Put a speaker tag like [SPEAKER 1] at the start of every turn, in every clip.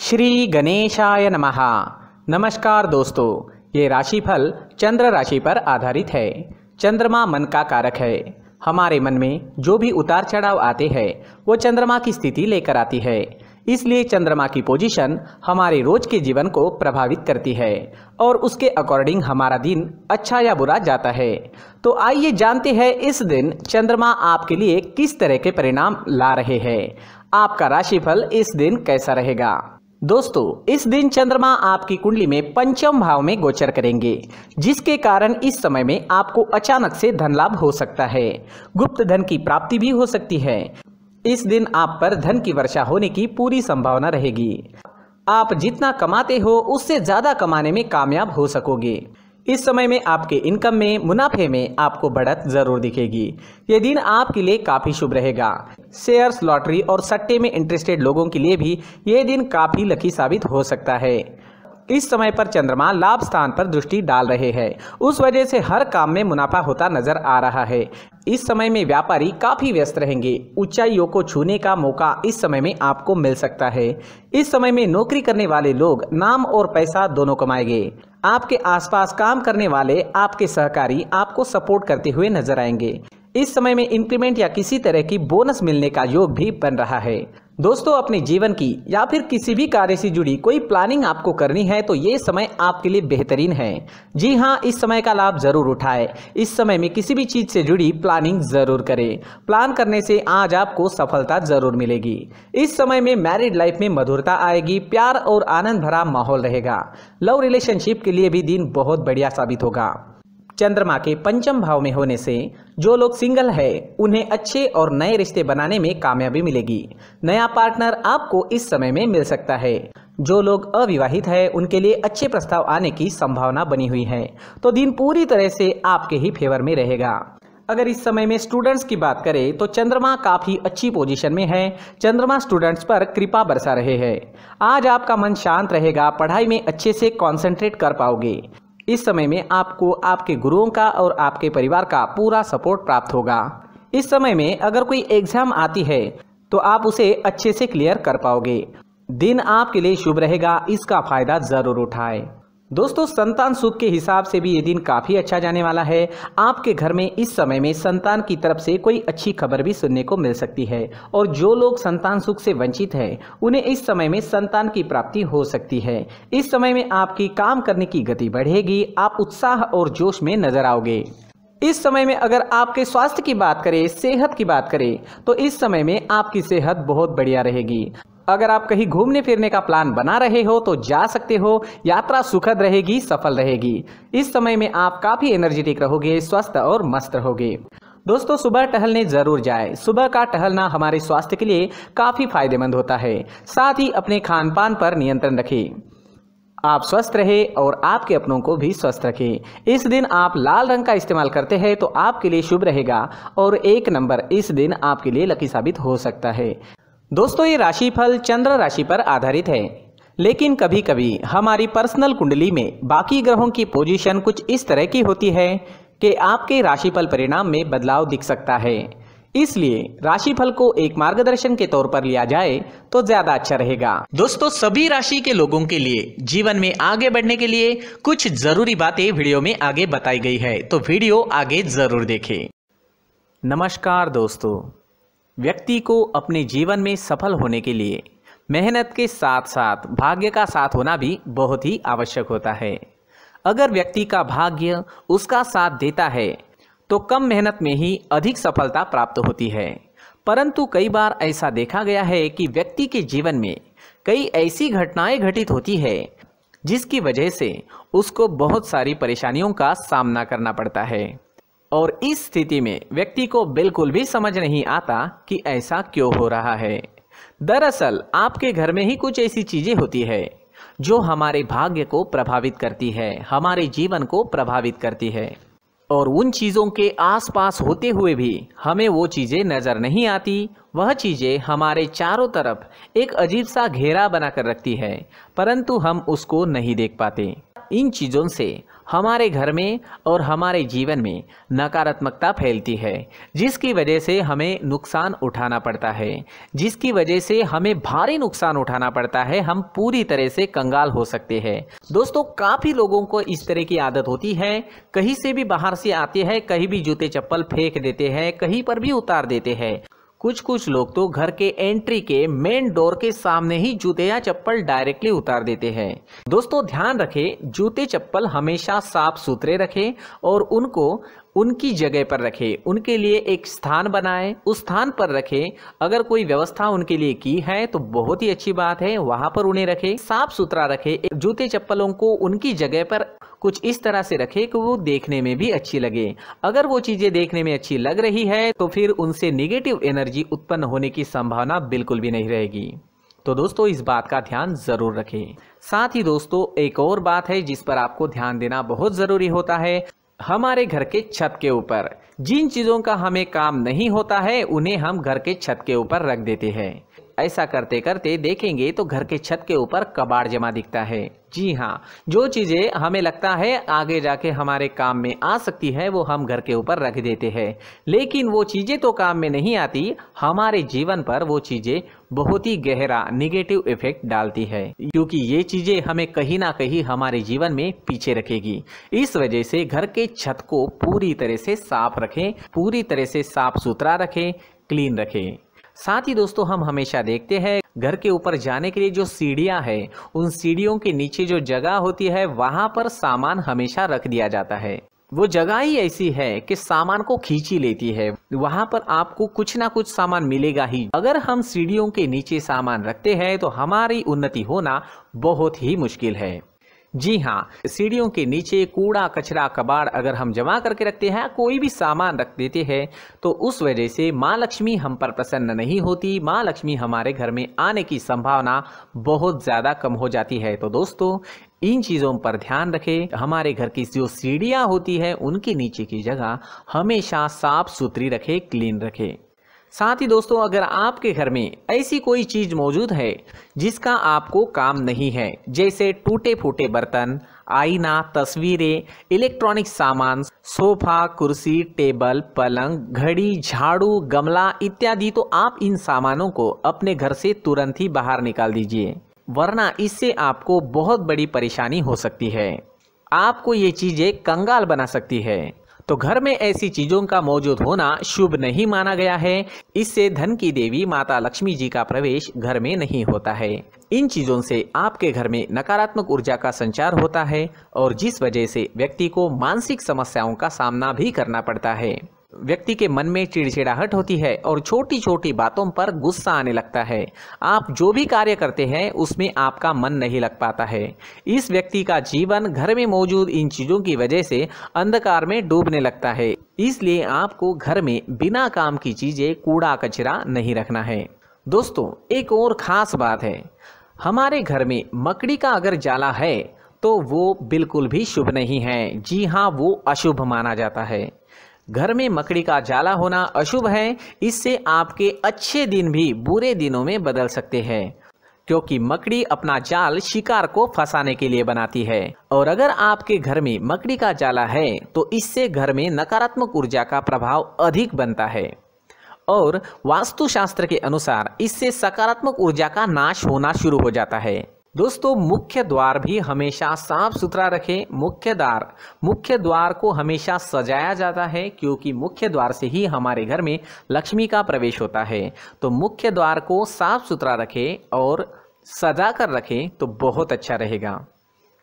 [SPEAKER 1] श्री गणेशाय नमः। नमस्कार दोस्तों, ये राशिफल चंद्र राशि पर आधारित है। चंद्रमा मन का कारक है। हमारे मन में जो भी उतार चढ़ाव आते हैं वो चंद्रमा की स्थिति लेकर आती है। इसलिए चंद्रमा की पोजीशन हमारे रोज के जीवन को प्रभावित करती है और उसके अकॉर्डिंग हमारा दिन अच्छा या बुरा जाता है। तो आइए जानते हैं इस दिन चंद्रमा आपके लिए किस तरह के परिणाम ला रहे हैं। आपका राशिफल इस दिन कैसा रहेगा। दोस्तों, इस दिन चंद्रमा आपकी कुंडली में पंचम भाव में गोचर करेंगे, जिसके कारण इस समय में आपको अचानक से धन लाभ हो सकता है। गुप्त धन की प्राप्ति भी हो सकती है। इस दिन आप पर धन की वर्षा होने की पूरी संभावना रहेगी। आप जितना कमाते हो उससे ज्यादा कमाने में कामयाब हो सकोगे। इस समय में आपके इनकम में, मुनाफे में आपको बढ़त जरूर दिखेगी। ये दिन आपके लिए काफी शुभ रहेगा। शेयर्स, लॉटरी और सट्टे में इंटरेस्टेड लोगों के लिए भी ये दिन काफी लकी साबित हो सकता है। इस समय पर चंद्रमा लाभ स्थान पर दृष्टि डाल रहे हैं, उस वजह से हर काम में मुनाफा होता नजर आ रहा है। इस समय में व्यापारी काफी व्यस्त रहेंगे। ऊंचाइयों को छूने का मौका इस समय में आपको मिल सकता है। इस समय में नौकरी करने वाले लोग नाम और पैसा दोनों कमाएंगे। आपके आसपास काम करने वाले आपके सहकारी आपको सपोर्ट करते हुए नजर आएंगे। इस समय में इंक्रीमेंट या किसी तरह की बोनस मिलने का योग भी बन रहा है। दोस्तों, अपने जीवन की या फिर किसी भी कार्य से जुड़ी कोई प्लानिंग आपको करनी है तो ये समय आपके लिए बेहतरीन है। जी हाँ, इस समय का लाभ जरूर उठाएं। इस समय में किसी भी चीज से जुड़ी प्लानिंग जरूर करें। प्लान करने से आज आपको सफलता जरूर मिलेगी। इस समय में मैरिड लाइफ में मधुरता आएगी। प्यार और आनंद भरा माहौल रहेगा। लव रिलेशनशिप के लिए भी दिन बहुत बढ़िया साबित होगा। चंद्रमा के पंचम भाव में होने से जो लोग सिंगल है उन्हें अच्छे और नए रिश्ते बनाने में कामयाबी मिलेगी। नया पार्टनर आपको इस समय में मिल सकता है। जो लोग अविवाहित है उनके लिए अच्छे प्रस्ताव आने की संभावना बनी हुई है। तो दिन पूरी तरह से आपके ही फेवर में रहेगा। अगर इस समय में स्टूडेंट्स की बात करें तो चंद्रमा काफी अच्छी पोजीशन में है। चंद्रमा स्टूडेंट्स पर कृपा बरसा रहे हैं। आज आपका मन शांत रहेगा। पढ़ाई में अच्छे से कॉन्सेंट्रेट कर पाओगे। इस समय में आपको आपके गुरुओं का और आपके परिवार का पूरा सपोर्ट प्राप्त होगा। इस समय में अगर कोई एग्जाम आती है तो आप उसे अच्छे से क्लियर कर पाओगे। दिन आपके लिए शुभ रहेगा, इसका फायदा जरूर उठाएं। दोस्तों, संतान सुख के हिसाब से भी ये दिन काफी अच्छा जाने वाला है। आपके घर में इस समय में संतान की तरफ से कोई अच्छी खबर भी सुनने को मिल सकती है और जो लोग संतान सुख से वंचित हैं उन्हें इस समय में संतान की प्राप्ति हो सकती है। इस समय में आपकी काम करने की गति बढ़ेगी। आप उत्साह और जोश में नजर आओगे। इस समय में अगर आपके स्वास्थ्य की बात करें, सेहत की बात करें तो इस समय में आपकी सेहत बहुत बढ़िया रहेगी। अगर आप कहीं घूमने फिरने का प्लान बना रहे हो तो जा सकते हो। यात्रा सुखद रहेगी, सफल रहेगी। इस समय में आप काफी एनर्जेटिक रहोगे, स्वस्थ और मस्त रहोगे। दोस्तों, सुबह टहलने जरूर जाएं। सुबह का टहलना हमारे स्वास्थ्य के लिए काफी फायदेमंद होता है। साथ ही अपने खान पान पर नियंत्रण रखें। आप स्वस्थ रहे और आपके अपनों को भी स्वस्थ रखें। इस दिन आप लाल रंग का इस्तेमाल करते हैं तो आपके लिए शुभ रहेगा और 1 नंबर इस दिन आपके लिए लकी साबित हो सकता है। दोस्तों, ये राशिफल चंद्र राशि पर आधारित है, लेकिन कभी कभी हमारी पर्सनल कुंडली में बाकी ग्रहों की पोजीशन कुछ इस तरह की होती है कि आपके राशिफल परिणाम में बदलाव दिख सकता है। इसलिए राशिफल को एक मार्गदर्शन के तौर पर लिया जाए तो ज्यादा अच्छा रहेगा। दोस्तों, सभी राशि के लोगों के लिए जीवन में आगे बढ़ने के लिए कुछ जरूरी बातें वीडियो में आगे बताई गई है, तो वीडियो आगे जरूर देखें। नमस्कार दोस्तों, व्यक्ति को अपने जीवन में सफल होने के लिए मेहनत के साथ साथ भाग्य का साथ होना भी बहुत ही आवश्यक होता है। अगर व्यक्ति का भाग्य उसका साथ देता है तो कम मेहनत में ही अधिक सफलता प्राप्त होती है। परंतु कई बार ऐसा देखा गया है कि व्यक्ति के जीवन में कई ऐसी घटनाएं घटित होती है जिसकी वजह से उसको बहुत सारी परेशानियों का सामना करना पड़ता है और इस स्थिति में व्यक्ति को बिल्कुल भी समझ नहीं आता कि ऐसा क्यों हो रहा है। दरअसल आपके घर में ही कुछ ऐसी चीजें होती है जो हमारे भाग्य को प्रभावित करती है, हमारे जीवन को प्रभावित करती है और उन चीज़ों के आसपास होते हुए भी हमें वो चीज़ें नज़र नहीं आती। वह चीज़ें हमारे चारों तरफ एक अजीब सा घेरा बनाकर रखती है, परंतु हम उसको नहीं देख पाते। इन चीज़ों से हमारे घर में और हमारे जीवन में नकारात्मकता फैलती है, जिसकी वजह से हमें नुकसान उठाना पड़ता है, जिसकी वजह से हमें भारी नुकसान उठाना पड़ता है। हम पूरी तरह से कंगाल हो सकते हैं। दोस्तों, काफ़ी लोगों को इस तरह की आदत होती है, कहीं से भी बाहर से आते हैं, कहीं भी जूते चप्पल फेंक देते हैं, कहीं पर भी उतार देते हैं। कुछ लोग तो घर के एंट्री के मेन डोर के सामने ही जूते या चप्पल डायरेक्टली उतार देते हैं। दोस्तों, ध्यान रखें, जूते चप्पल हमेशा साफ सुथरे रखें और उनको उनकी जगह पर रखें। उनके लिए एक स्थान बनाएं, उस स्थान पर रखें। अगर कोई व्यवस्था उनके लिए की है तो बहुत ही अच्छी बात है, वहां पर उन्हें रखें, साफ सुथरा रखें। जूते चप्पलों को उनकी जगह पर कुछ इस तरह से रखें कि वो देखने में भी अच्छी लगे। अगर वो चीजें देखने में अच्छी लग रही है तो फिर उनसे नेगेटिव एनर्जी उत्पन्न होने की संभावना बिल्कुल भी नहीं रहेगी। तो दोस्तों, इस बात का ध्यान जरूर रखें। साथ ही दोस्तों, एक और बात है जिस पर आपको ध्यान देना बहुत जरूरी होता है। हमारे घर के छत के ऊपर जिन चीजों का हमें काम नहीं होता है उन्हें हम घर के छत के ऊपर रख देते हैं। ऐसा करते करते देखेंगे तो घर के छत के ऊपर कबाड़ जमा दिखता है। जी हाँ, जो चीजें हमें लगता है आगे जाके हमारे काम में आ सकती है वो हम घर के ऊपर रख देते हैं, लेकिन वो चीजें तो काम में नहीं आती। हमारे जीवन पर वो चीजें बहुत ही गहरा नेगेटिव इफेक्ट डालती है, क्योंकि ये चीजें हमें कहीं ना कहीं हमारे जीवन में पीछे रखेगी। इस वजह से घर के छत को पूरी तरह से साफ रखें, पूरी तरह से साफ सुथरा रखें, क्लीन रखें। साथ ही दोस्तों, हम हमेशा देखते हैं घर के ऊपर जाने के लिए जो सीढ़ियां हैं, उन सीढ़ियों के नीचे जो जगह होती है वहां पर सामान हमेशा रख दिया जाता है। वो जगह ही ऐसी है कि सामान को खींच ही लेती है, वहां पर आपको कुछ ना कुछ सामान मिलेगा ही। अगर हम सीढ़ियों के नीचे सामान रखते हैं तो हमारी उन्नति होना बहुत ही मुश्किल है। जी हाँ, सीढ़ियों के नीचे कूड़ा कचरा कबाड़ अगर हम जमा करके रखते हैं, कोई भी सामान रख देते हैं, तो उस वजह से माँ लक्ष्मी हम पर प्रसन्न नहीं होती। माँ लक्ष्मी हमारे घर में आने की संभावना बहुत ज़्यादा कम हो जाती है। तो दोस्तों, इन चीज़ों पर ध्यान रखें। हमारे घर की जो सीढ़ियाँ होती है उनके नीचे की जगह हमेशा साफ सुथरी रखें, क्लीन रखें। साथ ही दोस्तों, अगर आपके घर में ऐसी कोई चीज मौजूद है जिसका आपको काम नहीं है, जैसे टूटे फूटे बर्तन, आईना, तस्वीरें, इलेक्ट्रॉनिक सामान, सोफा, कुर्सी, टेबल, पलंग, घड़ी, झाड़ू, गमला इत्यादि, तो आप इन सामानों को अपने घर से तुरंत ही बाहर निकाल दीजिए, वरना इससे आपको बहुत बड़ी परेशानी हो सकती है। आपको ये चीजें कंगाल बना सकती है। तो घर में ऐसी चीजों का मौजूद होना शुभ नहीं माना गया है। इससे धन की देवी माता लक्ष्मी जी का प्रवेश घर में नहीं होता है। इन चीजों से आपके घर में नकारात्मक ऊर्जा का संचार होता है और जिस वजह से व्यक्ति को मानसिक समस्याओं का सामना भी करना पड़ता है। व्यक्ति के मन में चिड़चिड़ाहट होती है और छोटी छोटी बातों पर गुस्सा आने लगता है। आप जो भी कार्य करते हैं उसमें आपका मन नहीं लग पाता है। इस व्यक्ति का जीवन घर में मौजूद इन चीज़ों की वजह से अंधकार में डूबने लगता है। इसलिए आपको घर में बिना काम की चीज़ें, कूड़ा कचरा नहीं रखना है। दोस्तों, एक और ख़ास बात है, हमारे घर में मकड़ी का अगर जाला है तो वो बिल्कुल भी शुभ नहीं है। जी हाँ, वो अशुभ माना जाता है। घर में मकड़ी का जाला होना अशुभ है। इससे आपके अच्छे दिन भी बुरे दिनों में बदल सकते हैं, क्योंकि मकड़ी अपना जाल शिकार को फंसाने के लिए बनाती है। और अगर आपके घर में मकड़ी का जाला है तो इससे घर में नकारात्मक ऊर्जा का प्रभाव अधिक बनता है और वास्तुशास्त्र के अनुसार इससे सकारात्मक ऊर्जा का नाश होना शुरू हो जाता है। दोस्तों, मुख्य द्वार भी हमेशा साफ सुथरा रखें। मुख्य द्वार को हमेशा सजाया जाता है, क्योंकि मुख्य द्वार से ही हमारे घर में लक्ष्मी का प्रवेश होता है। तो मुख्य द्वार को साफ सुथरा रखें और सजा कर रखें तो बहुत अच्छा रहेगा।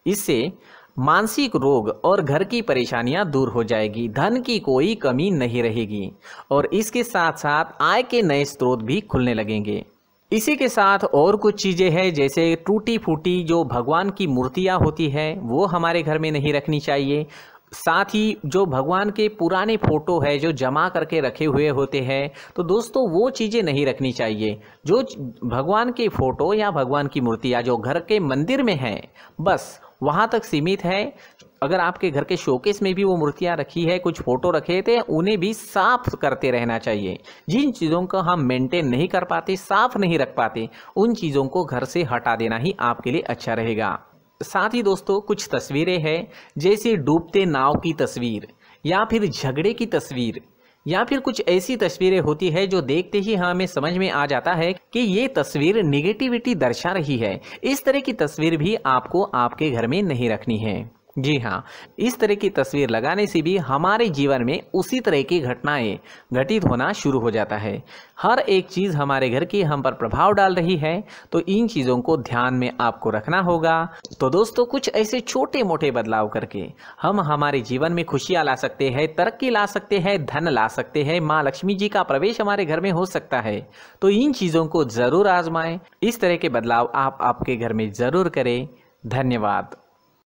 [SPEAKER 1] इससे मानसिक रोग और घर की परेशानियां दूर हो जाएगी, धन की कोई कमी नहीं रहेगी और इसके साथ साथ आय के नए स्रोत भी खुलने लगेंगे। इसी के साथ और कुछ चीज़ें हैं, जैसे टूटी फूटी जो भगवान की मूर्तियां होती है वो हमारे घर में नहीं रखनी चाहिए। साथ ही जो भगवान के पुराने फोटो है जो जमा करके रखे हुए होते हैं, तो दोस्तों वो चीज़ें नहीं रखनी चाहिए। जो भगवान के फोटो या भगवान की मूर्तियाँ जो घर के मंदिर में हैं, बस वहाँ तक सीमित है। अगर आपके घर के शोकेस में भी वो मूर्तियाँ रखी है, कुछ फोटो रखे थे, उन्हें भी साफ करते रहना चाहिए। जिन चीज़ों को हम मेंटेन नहीं कर पाते, साफ नहीं रख पाते, उन चीज़ों को घर से हटा देना ही आपके लिए अच्छा रहेगा। साथ ही दोस्तों कुछ तस्वीरें हैं, जैसे डूबते नाव की तस्वीर या फिर झगड़े की तस्वीर या फिर कुछ ऐसी तस्वीरें होती है जो देखते ही हमें समझ में आ जाता है कि ये तस्वीर निगेटिविटी दर्शा रही है। इस तरह की तस्वीर भी आपको आपके घर में नहीं रखनी है। जी हाँ, इस तरह की तस्वीर लगाने से भी हमारे जीवन में उसी तरह की घटनाएं घटित होना शुरू हो जाता है। हर एक चीज़ हमारे घर की हम पर प्रभाव डाल रही है, तो इन चीज़ों को ध्यान में आपको रखना होगा। तो दोस्तों, कुछ ऐसे छोटे मोटे बदलाव करके हम हमारे जीवन में खुशियाँ ला सकते हैं, तरक्की ला सकते हैं, धन ला सकते हैं, माँ लक्ष्मी जी का प्रवेश हमारे घर में हो सकता है। तो इन चीज़ों को ज़रूर आजमाएं। इस तरह के बदलाव आप आपके घर में ज़रूर करें। धन्यवाद।